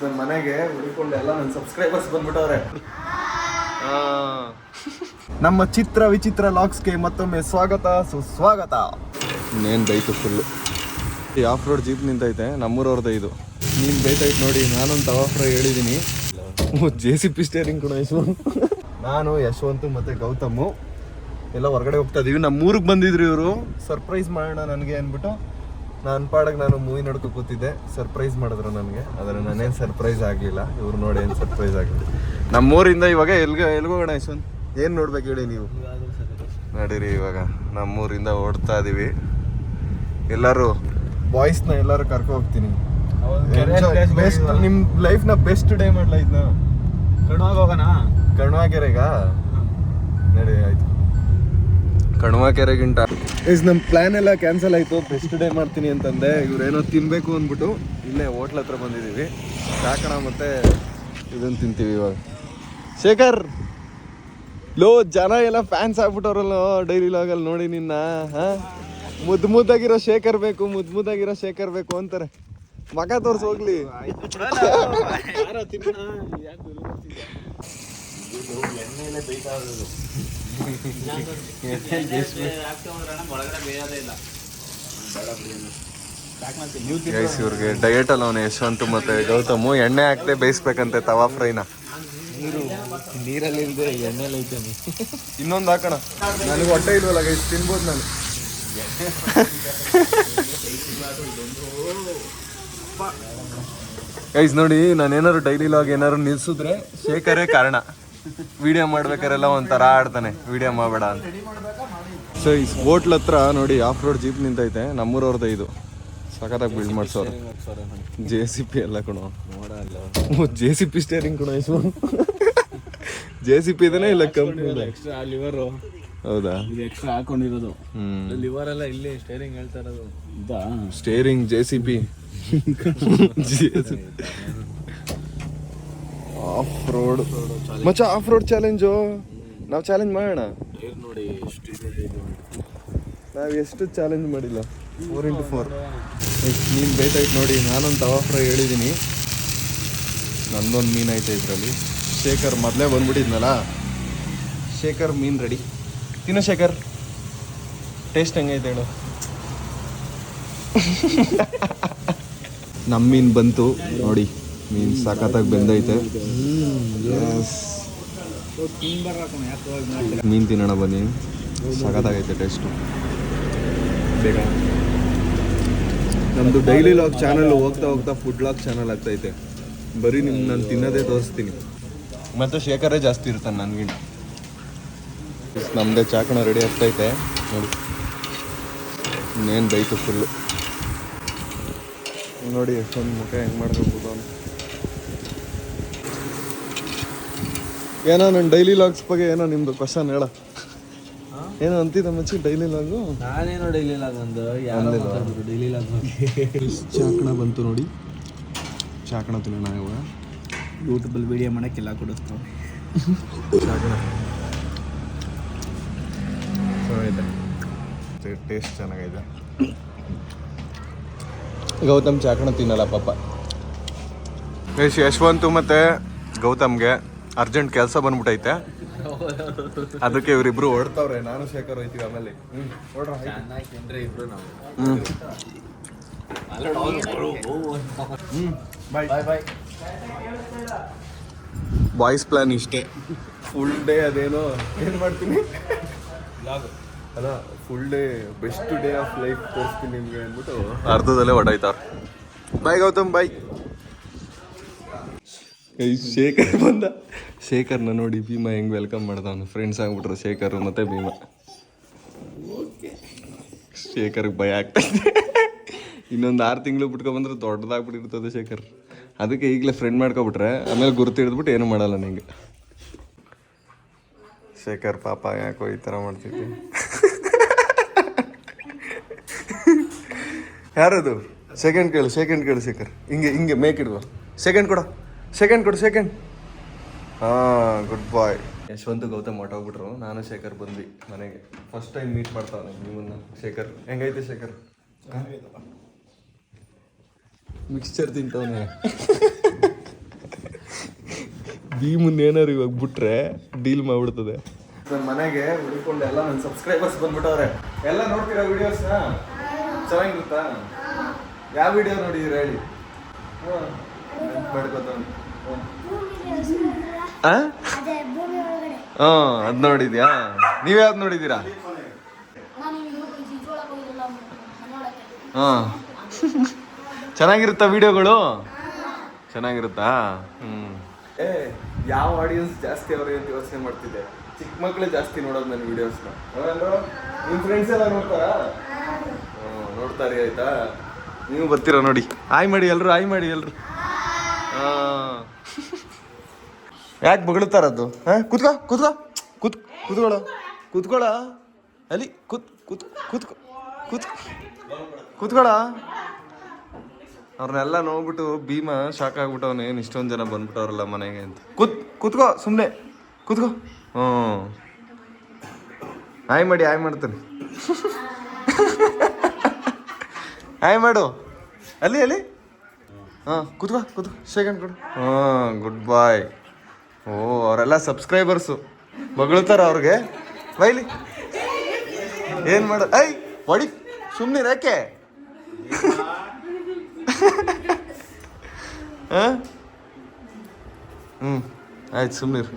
ನನ್ನ ಮನೆಗೆ ಹುಡುಕೊಂಡು ಎಲ್ಲ ನನ್ನ ಸಬ್ಸ್ಕ್ರೈಬರ್ಸ್ ಬಂದ್ಬಿಟ್ಟವ್ರೆ. ನಮ್ಮ ಚಿತ್ರ ವಿಚಿತ್ರ ಲಾಗ್ಸ್ಗೆ ಮತ್ತೊಮ್ಮೆ ಸ್ವಾಗತ ಸುಸ್ವಾಗತ. ಇನ್ನೇನು ಬೈತು ಫುಲ್ಲು. ಈ ಆಫ್ ರೋಡ್ ಜೀಪ್ ನಿಂತೈತೆ, ನಮ್ಮೂರವ್ರದ್ದು ಇದು. ನೀನು ಬೈತೈತೆ ನೋಡಿ, ನಾನೊಂದು ತವಾ ಫ್ರೈ ಹೇಳಿದ್ದೀನಿ. JCP ಸ್ಟೇರಿಂಗ್ ಕೂಡ ಯಶವಂತ್. ನಾನು ಯಶವಂತು ಮತ್ತು ಗೌತಮು ಎಲ್ಲ ಹೊರಗಡೆ ಹೋಗ್ತಾ ಇದೀವಿ. ನಮ್ಮೂರಿಗೆ ಬಂದಿದ್ರು ಇವರು, ಸರ್ಪ್ರೈಸ್ ಮಾಡೋಣ ನನಗೆ ಅಂದ್ಬಿಟ್ಟು. ನಾನು ಪಾಡಕ್ಕೆ ನಾನು ಮೂವಿ ನೋಡ್ಕೊ ಕೂತಿದ್ದೆ. ಸರ್ಪ್ರೈಸ್ ಮಾಡಿದ್ರು ನನಗೆ, ಆದರೆ ನಾನೇನು ಸರ್ಪ್ರೈಸ್ ಆಗಲಿಲ್ಲ. ಇವ್ರು ನೋಡಿ ಏನು ಸರ್ಪ್ರೈಸ್ ಆಗಲಿ. ನಮ್ಮೂರಿಂದ ಇವಾಗ ಎಲ್ಗೋಗೋಣ ಯಶವಂತ್? ಏನು ನೋಡ್ಬೇಕು ಹೇಳಿ ನೀವು? ನಡೀರಿ, ಇವಾಗ ನಮ್ಮೂರಿಂದ ಓಡ್ತಾ ಇದೀವಿ. ಎಲ್ಲರೂ ಬಾಯ್ಸ್ನ ಎಲ್ಲರೂ ಕರ್ಕೊ ಹೋಗ್ತೀನಿ. ಬೆಸ್ಟ್ ನಿಮ್ಮ ಲೈಫ್ನ ಬೆಸ್ಟ್ ಡೇ ಮಾಡ್ಲಾಯ್ತು. ನಾ ಕಣ್ವಾಗ ಹೋಗೋಣ, ಕಣ್ವಾಕೆರೆಗ ನಡಿ. ಆಯ್ತು, ಕಣ್ವಾಕೆರೆಗಿಂತ ನಮ್ಮ ಪ್ಲಾನ್ ಎಲ್ಲ ಕ್ಯಾನ್ಸಲ್ ಆಯಿತು. ಬೆಸ್ಟ್ ಡೇ ಮಾಡ್ತೀನಿ ಅಂತಂದೆ. ಇವ್ರೇನೋ ತಿನ್ನಬೇಕು ಅಂದ್ಬಿಟ್ಟು ಇಲ್ಲೇ ಹೋಟ್ಲ್ ಹತ್ರ ಬಂದಿದ್ದೀವಿ. ಸಾಕಣ ಮತ್ತೆ ಇದನ್ನು ತಿಂತೀವಿ ಇವಾಗ. ಶೇಖರ್ ಲೋ, ಜನ ಎಲ್ಲ ಫ್ಯಾನ್ಸ್ ಆಗ್ಬಿಟ್ಟವ್ರಲ್ಲ ಡೈಲಿ ಲಾಗಲ್ಲಿ ನೋಡಿ ನಿನ್ನ. ಮುದ್ದಾಗಿರೋ ಶೇಖರ್ ಬೇಕು, ಮುದ್ದಾಗಿರೋ ಶೇಖರ್ ಬೇಕು ಅಂತಾರೆ. ಮಗ ತೋರ್ಸಿ ಹೋಗ್ಲಿ. ಇವ್ರಿಗೆ ಡಯಟ್ ಅಲ್ಲ ಅವನು ಯಶವಂತ್ ಮತ್ತೆ ಗೌತಮು. ಎಣ್ಣೆ ಹಾಕ್ದೆ ಬೇಯಿಸ್ಬೇಕಂತೆ ತವಾ ಫ್ರೈನ. ನೀರಲ್ಲಿ ಎಣ್ಣೆಲಿ ಐತೆ. ಇನ್ನೊಂದು ಹಾಕೋಣ, ನನಗೆ ಹೊಟ್ಟೆ ಇಲ್ವಲ್ಲ ಗೈಸ್, ತಿನ್ಬೋದು ನಾನು. ಗೈಸ್ ನೋಡಿ, ನಾನೇನಾದ್ರು ಡೈಲಿ ಲಾಗ್ ಏನಾದ್ರು ನಿಲ್ಸಿದ್ರೆ ಶೇಖರೇ ಕಾರಣ. ವಿಡಿಯೋ ಮಾಡ್ಬೇಕಾರೆಲ್ಲ ಒಂಥರ ಆಡ್ತಾನೆ, ವಿಡಿಯೋ ಮಾಡಬೇಡ ಅಂತ. ಸೊ ಈ ಹೋಟ್ಲ್ ಹತ್ರ ನೋಡಿ ಆಫ್ ರೋಡ್ ಜೀಪ್ ನಿಂತೈತೆ, ನಮ್ಮೂರವ್ರದ್ದು ಇದು. ಸಖತ್ತಾಗಿ ಬಿಲ್ಡ್ ಮಾಡ್ಸೋರು. JCP ಎಲ್ಲ ಕಣೋ, JCP ಸ್ಟೇರಿಂಗ್ ಕಣೋ. JCP ಇದನ್ನೇ ಇಲ್ಲ ಕಂಪ್ನಿ ಎಕ್ಸ್ಟ್ರಾ ಲಿವರ್. ಹೌದಾ, ಇದು ಎಕ್ಸ್ಟ್ರಾ ಹಾಕೊಂಡಿರೋದು. ಲಿವರ್ ಎಲ್ಲ ಇಲ್ಲಿ ಸ್ಟೇರಿಂಗ್ ಹೇಳ್ತಾ ಇರೋದು. ಇದಾ ಸ್ಟೇರಿಂಗ್ JCP. ಆಫ್ ರೋಡ್ ಮಚ್ಚ, ಆಫ್ ರೋಡ್ ಚಾಲೆಂಜು ನಾವು ಚಾಲೆಂಜ್ ಮಾಡೋಣ. ನೋಡಿ ನಾವು ಎಷ್ಟು ಚಾಲೆಂಜ್ ಮಾಡಿಲ್ಲ. 4x4 ಮೀನು ಬೈತೈತೆ ನೋಡಿ. ನಾನೊಂದು ತವಾ ಫ್ರೈ ಹೇಳಿದ್ದೀನಿ, ನಂದೊಂದು ಮೀನು ಐತೆ ಇದರಲ್ಲಿ. ಶೇಖರ್ ಮೊದಲೇ ಬಂದ್ಬಿಟ್ಟಿದ್ನಲ್ಲ. ಶೇಖರ್ ಮೀನು ರೆಡಿ. ತಿನ್ನೋ ಶೇಖರ್, ಟೇಸ್ಟ್ ಹೆಂಗೈತೆ ಹೇಳು. ನಮ್ಮ ಮೀನು ಬಂತು ನೋಡಿ, ಮೀನು ಸಖತ್ತಾಗಿ ಬೆಂದೈತೆ. ಮೀನು ತಿನ್ನೋಣ ಬನ್ನಿ, ಸಖತ್ತಾಗೈತೆ ಟೇಸ್ಟು. ಬೇಗ ನಮ್ಮದು ಡೈಲಿ ಲಾಗ್ ಚಾನಲ್ ಹೋಗ್ತಾ ಹೋಗ್ತಾ ಫುಡ್ ಲಾಗ್ ಚಾನಲ್ ಆಗ್ತೈತೆ. ಬರೀ ನಿಮ್ಗೆ ನಾನು ತಿನ್ನೋದೇ ತೋರಿಸ್ತೀನಿ. ಮತ್ತು ಶೇಖರೇ ಜಾಸ್ತಿ ಇರ್ತಾನೆ ನನಗಿಂತ. ನಮ್ಮದೇ ಚಾಕಣ ರೆಡಿ ಆಗ್ತೈತೆ ನೋಡಿ. ಇನ್ನೇನು ಬೈತು ಫುಲ್ಲು ನೋಡಿ. ಎಷ್ಟೊಂದು ಮುಖ ಹೆಂಗೆ ಮಾಡ್ಕೋಬೋದು ಅಂತ. ಏನೋ ನನ್ನ ಡೈಲಿ ಲಾಗ್ಸ್ ಬಗ್ಗೆ ಏನೋ ನಿಮ್ಮದು ಕ್ವಶನ್ ಹೇಳ. ಏನೋ ಅಂತಿದ್ದ ಮಚ್ಚಿ ಡೈಲಿ ಲಾಗು? ನಾನೇನೋ ಡೈಲಿ ಲಾಗ್ ಒಂದು ಡೈಲಿ ಲಾಗ್ ಬಗ್ಗೆ. ಚಾಕಣ ಬಂತು ನೋಡಿ, ಚಾಕಣ ತಿನ್ನೋಣ ಇವಾಗ. ಯೂಟ್ಯೂಬಲ್ಲಿ ವೀಡಿಯೋ ಮಾಡೋಕ್ಕೆಲ್ಲ ಕೊಡಿಸ್ತಾವೆ ಚಾಕಣ. ಟೇಸ್ಟ್ ಚೆನ್ನಾಗೈತೆ. ಗೌತಮ್ ಚಾಕಣ ತಿನ್ನಲ್ಲ ಪಾಪ. ಯಶವಂತು ಮತ್ತು ಗೌತಮ್ಗೆ ಅರ್ಜೆಂಟ್ ಕೆಲಸ ಬಂದ್ಬಿಟ್ಟೈತೆ, ಅದಕ್ಕೆ ಇವರಿಬ್ರು ಓಡ್ತಾವ್ರೆ. ನಾನು ಶೇಖರ್ ಹೋಯ್ತೀವಿ ಆಮೇಲೆ. ಬಾಯ್ಸ್ ಪ್ಲಾನ್ ಇಷ್ಟೇ. ಫುಲ್ ಡೇ ಅದೇನೋ ಏನು ಮಾಡ್ತೀನಿ ಅಲ್ಲ, full day best day of life ತೋರಿಸ್ತೀನಿ ನಿಮಗೆ ಅಂದ್ಬಿಟ್ಟು ಅರ್ಧದಲ್ಲೇ ಹೊಡಾಯ್ತಾರ. ಬಾಯ್ ಗೌತಮ್, ಬಾಯ್. ಶೇಖರ್ ಬಂದ. ಶೇಖರ್ನ ನೋಡಿ ಭೀಮಾ ಹೆಂಗೆ ವೆಲ್ಕಮ್ ಮಾಡ್ದವನು. ಫ್ರೆಂಡ್ಸ್ ಆಗ್ಬಿಟ್ರು ಶೇಖರ್ ಮತ್ತು ಭೀಮಾ. ಶೇಖರ್ಗೆ ಭಯ ಆಗ್ತೈತೆ. ಇನ್ನೊಂದು 6 ತಿಂಗಳು ಬಿಟ್ಕೊಬಂದ್ರೆ ದೊಡ್ಡದಾಗ್ಬಿಟ್ಟಿರ್ತದೆ ಶೇಖರ್. ಅದಕ್ಕೆ ಈಗಲೇ ಫ್ರೆಂಡ್ ಮಾಡ್ಕೊಬಿಟ್ರೆ ಆಮೇಲೆ ಗುರುತು ಹಿಡಿದ್ಬಿಟ್ಟು ಏನು ಮಾಡಲ್ಲ ನಿಂಗೆ. ಶೇಖರ್ ಪಾಪ ಯಾಕೋ ಈ ಥರ ಮಾಡ್ತಿದ್ದೆ. ಯಾರದು? ಸೆಕೆಂಡ್ ಕೇಳು ಶೇಖರ್. ಹಿಂಗೆ ಮೇಕಿಡುವ. ಸೆಕೆಂಡ್ ಕೊಡು. ಹಾಂ, ಗುಡ್ ಬಾಯ್. ಯಶವಂತ ಗೌತಮ್ ಹೊಟ್ಟೋಗ್ಬಿಟ್ರು. ನಾನು ಶೇಖರ್ ಬಂದ್ವಿ ಮನೆಗೆ. ಫಸ್ಟ್ ಟೈಮ್ ಮೀಟ್ ಮಾಡ್ತಾವೆ ನಿಮ್ಮನ್ನ. ಶೇಖರ್ ಹೆಂಗೈತೆ ಶೇಖರ್? ಮಿಕ್ಸ್ಚರ್ ತಿಂತವನೆ. ಭೀಮನ್ ಏನಾರು ಇವಾಗ ಬಿಟ್ರೆ ಡೀಲ್ ಮಾಡ್ಬಿಡ್ತದೆ. ನನ್ನ ಮನೆಗೆ ಹುಡ್ಕೊಂಡು ಎಲ್ಲ ನನ್ನ ಸಬ್ಸ್ಕ್ರೈಬರ್ಸ್ ಬಂದ್ಬಿಟ್ಟವ್ರೆ. ಎಲ್ಲ ನೋಡ್ತೀರಾ ವಿಡಿಯೋಸ್ನ? ಚೆನ್ನಾಗಿರುತ್ತಾ? ಯಾವ ವಿಡಿಯೋ ನೋಡಿದ್ದೀರಾ ಹೇಳಿ? ಅದು ನೋಡಿದ್ಯಾ? ನೀವ್ಯಾವ್ದು ನೋಡಿದ್ದೀರಾ? ಹಾಂ, ಚೆನ್ನಾಗಿರುತ್ತಾ ವಿಡಿಯೋಗಳು? ಚೆನ್ನಾಗಿರುತ್ತಾ? ಯಾವ ಆಡಿಯನ್ಸ್ ಜಾಸ್ತಿ ಅವ್ರಿಗೆ ಅಂತ ಯೋಚನೆ ಮಾಡ್ತಿದ್ದೆ. ಚಿಕ್ಕ ಮಕ್ಕಳೇ ಜಾಸ್ತಿ ನೋಡೋದು ನನ್ನ ವಿಡಿಯೋಸ್ನ. ನಿಮ್ಮ ಫ್ರೆಂಡ್ಸ್ ಎಲ್ಲ ನೋಡ್ತಾರಾ? ನೋಡ್ತಾರೆ. ಆಯ್ತಾ, ನೀವು ಬರ್ತೀರಾ ನೋಡಿ. ಆಯ್ ಮಾಡಿ ಎಲ್ರು, ಆಯ್ ಮಾಡಿ ಎಲ್ರು. ಯಾಕೆ ಬಗಳುತ್ತಾರದ್ದು? ಕೂತ್ಕೋ ಕೂತ್ಕೋ ಕೂತ್ಕೊಳ್ಳೋ ಕೂತ್ಕೊಳ್ಳ ಅಲ್ಲಿ ಕೂತ್ಕೊಳ್ಳ. ಅವ್ರನ್ನೆಲ್ಲ ನೋಡ್ಬಿಟ್ಟು ಭೀಮ ಶಾಕ್ ಆಗ್ಬಿಟ್ಟವನು. ಏನು ಇಷ್ಟೊಂದು ಜನ ಬಂದ್ಬಿಟ್ಟವ್ರಲ್ಲ ಮನೆಗೆ ಅಂತ. ಕೂತ್ಕೋ ಸುಮ್ಮನೆ ಕೂತ್ಕೋ. ಆಯ್ ಮಾಡಿ, ಆಯ್ ಮಾಡ್ತಾನೆ. ಆಯ್ ಮಾಡು ಅಲ್ಲಿ ಅಲ್ಲಿ. ಕೂತ್ಕೋ ಸೆಕೆಂಡ್ ಕೊಡು. ಗುಡ್ ಬಾಯ್. ಓ, ಅವರೆಲ್ಲ ಸಬ್ಸ್ಕ್ರೈಬರ್ಸು ಬಗಳುತ್ತಾರ ಅವ್ರಿಗೆ. ಬೈಲಿ ಏನು ಮಾಡ? ಐ ಹೊಡಿ ಸುಮ್ಮನೆ ಯಾಕೆ? ಆಯ್ತು ಸುಮ್ಮನಿರು.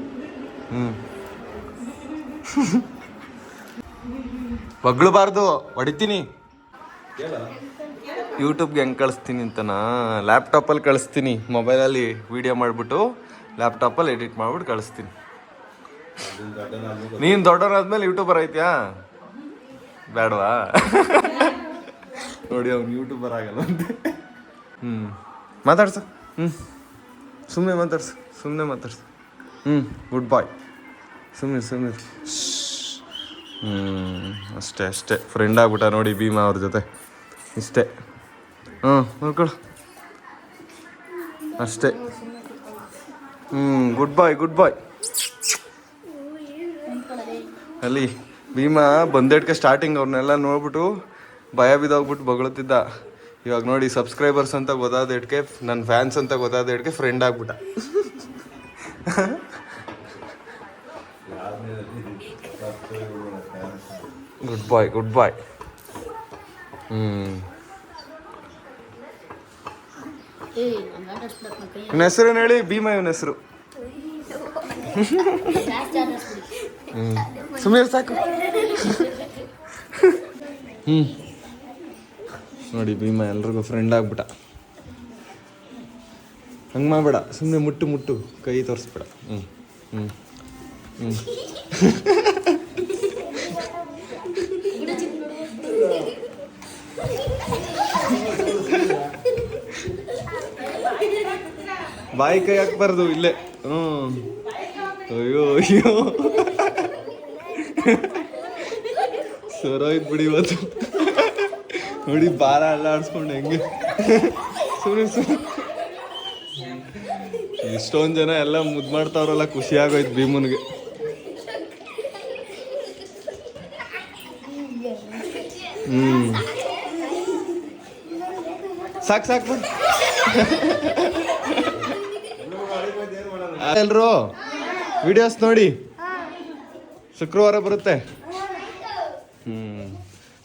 ಬಗ್ಳಬಾರ್ದು, ಹೊಡಿತೀನಿ. ಯೂಟ್ಯೂಬ್ಗೆ ಹೆಂಗೆ ಕಳಿಸ್ತೀನಿ ಅಂತನಾ? ಲ್ಯಾಪ್ಟಾಪಲ್ಲಿ ಕಳಿಸ್ತೀನಿ. ಮೊಬೈಲಲ್ಲಿ ವೀಡಿಯೋ ಮಾಡಿಬಿಟ್ಟು ಲ್ಯಾಪ್ಟಾಪಲ್ಲಿ ಎಡಿಟ್ ಮಾಡ್ಬಿಟ್ಟು ಕಳಿಸ್ತೀನಿ. ನೀನು ದೊಡ್ಡವನಾದ್ಮೇಲೆ ಯೂಟ್ಯೂಬರ್ ಐತ್ಯಾ? ಬೇಡವಾ? ನೋಡಿ, ಅವ್ನು ಯೂಟ್ಯೂಬರ್ ಆಗಲ್ಲ ಅಂತೆ. ಮಾತಾಡ್ಸ. ಸುಮ್ಮನೆ ಮಾತಾಡ್ಸು. ಗುಡ್ ಬಾಯ್. ಸುಮ್ಮನೆ ಅಷ್ಟೇ ಫ್ರೆಂಡ್ ಆಗ್ಬಿಟ್ಟ ನೋಡಿ ಭೀಮಾ ಅವ್ರ ಜೊತೆ. ಇಷ್ಟೇ. ನೋಡ್ಕೊಳು ಅಷ್ಟೇ. ಗುಡ್ ಬಾಯ್. ಅಲ್ಲಿ ಭೀಮಾ ಬಂದೇಟ್ಗೆ ಸ್ಟಾರ್ಟಿಂಗ್ ಅವ್ರನ್ನೆಲ್ಲ ನೋಡ್ಬಿಟ್ಟು ಭಯ ಬಿದ್ದೋಗ್ಬಿಟ್ಟು ಬಗಳುತ್ತಿದ್ದ. ಇವಾಗ ನೋಡಿ, ಸಬ್ಸ್ಕ್ರೈಬರ್ಸ್ ಅಂತ ಗೊತ್ತಾದೇಟ್ಗೆ, ನನ್ನ ಫ್ಯಾನ್ಸ್ ಅಂತ ಗೊತ್ತಾದೇಟ್ಗೆ ಫ್ರೆಂಡ್ ಆಗ್ಬಿಟ್ಟ. ಗುಡ್ ಬಾಯ್. ಇವನ ಹೆಸರೇನು ಹೇಳಿ? ಭೀಮಾ ಇವನ ಹೆಸರು. ಸುಮ್ಮನೆ ಸಾಕು. ನೋಡಿ, ಭೀಮಾ ಎಲ್ರಿಗೂ ಫ್ರೆಂಡ್ ಆಗ್ಬಿಟ್ಟ. ಹಂಗೆ ಮಾಡಬೇಡ, ಸುಮ್ಮನೆ ಮುಟ್ಟು ಕೈ ತೋರಿಸ್ಬೇಡ. ಬಾಯಿ ಕೈ ಹಾಕ್ಬಾರ್ದು ಇಲ್ಲೇ. ಅಯ್ಯೋ ಸರೋಯ್ತು ಬಿಡಿ ಇವತ್ತು. ನೋಡಿ, ಬಾರ ಎಲ್ಲ ಆಡಿಸ್ಕೊಂಡು ಹೆಂಗೆ. ಸುಮ್ಮನೆ ಇಷ್ಟೊಂದು ಜನ ಎಲ್ಲ ಮುದ್ದು ಮಾಡ್ತಾವ್ರಲ್ಲ, ಖುಷಿ ಆಗೋಯ್ತು ಭೀಮನ್ಗೆ. ಸಾಕು ಎಲ್ರು ವಿಡಿಯೋಸ್ ನೋಡಿ. ಶುಕ್ರವಾರ ಬರುತ್ತೆ.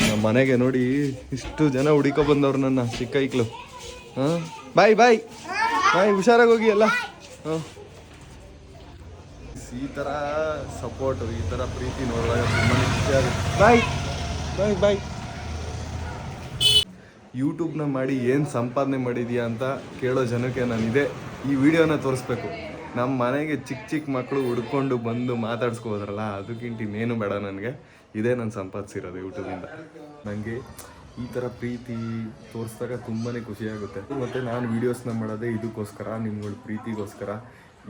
ನಮ್ಮ ಮನೆಗೆ ನೋಡಿ ಇಷ್ಟು ಜನ ಹುಡುಕೋ ಬಂದವ್ರು ನನ್ನ ಚಿಕ್ಕ ಐಕ್ಳು. ಬಾಯ್ ಹುಷಾರಾಗಿ ಹೋಗಿ ಎಲ್ಲ. ಈ ಥರ ಸಪೋರ್ಟು, ಈ ಥರ ಪ್ರೀತಿ ನೋಡುವಾಗ ತುಂಬಾ ಖುಷಿ ಆಗುತ್ತೆ. ಬಾಯ್. ಯೂಟ್ಯೂಬ್ನ ಮಾಡಿ ಏನು ಸಂಪಾದನೆ ಮಾಡಿದ್ಯಾ ಅಂತ ಕೇಳೋ ಜನಕ್ಕೆ ನಾನು ಈ ವಿಡಿಯೋನ ತೋರಿಸ್ಬೇಕು. ನಮ್ಮ ಮನೆಗೆ ಚಿಕ್ಕ ಮಕ್ಕಳು ಹುಡ್ಕೊಂಡು ಬಂದು ಮಾತಾಡ್ಸ್ಕೋಬೋದ್ರಲ್ಲ, ಅದಕ್ಕಿಂತ ಇನ್ನೇನು ಬೇಡ ನನಗೆ. ಇದೇ ನಾನು ಸಂಪಾದಿಸಿರೋದು ಯೂಟ್ಯೂಬಿಂದ. ನನಗೆ ಈ ಥರ ಪ್ರೀತಿ ತೋರಿಸಿದಾಗ ತುಂಬಾ ಖುಷಿಯಾಗುತ್ತೆ. ಮತ್ತು ನಾನು ವೀಡಿಯೋಸ್ನ ಮಾಡೋದೇ ಇದಕ್ಕೋಸ್ಕರ, ನಿಮ್ಗಳ ಪ್ರೀತಿಗೋಸ್ಕರ.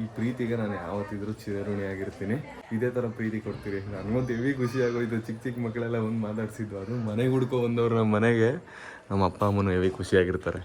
ಈ ಪ್ರೀತಿಗೆ ನಾನು ಯಾವತ್ತಿದ್ರೂ ಚಿರಋಣಿಯಾಗಿರ್ತೀನಿ. ಇದೇ ಥರ ಪ್ರೀತಿ ಕೊಡ್ತೀರಿ. ನನಗಂತೂ ಹೆವಿ ಖುಷಿ ಆಗೋಯ್ತು. ಚಿಕ್ಕ ಮಕ್ಕಳೆಲ್ಲ ಒಂದು ಮಾತಾಡ್ಸಿದ್ದು, ಅದು ಮನೆಗೆ ಹುಡ್ಕೊ ಬಂದವ್ರು. ನಮ್ಮ ಮನೆಗೆ ನಮ್ಮ ಅಪ್ಪ ಅಮ್ಮನೂ ಹೆವಿ ಖುಷಿಯಾಗಿರ್ತಾರೆ.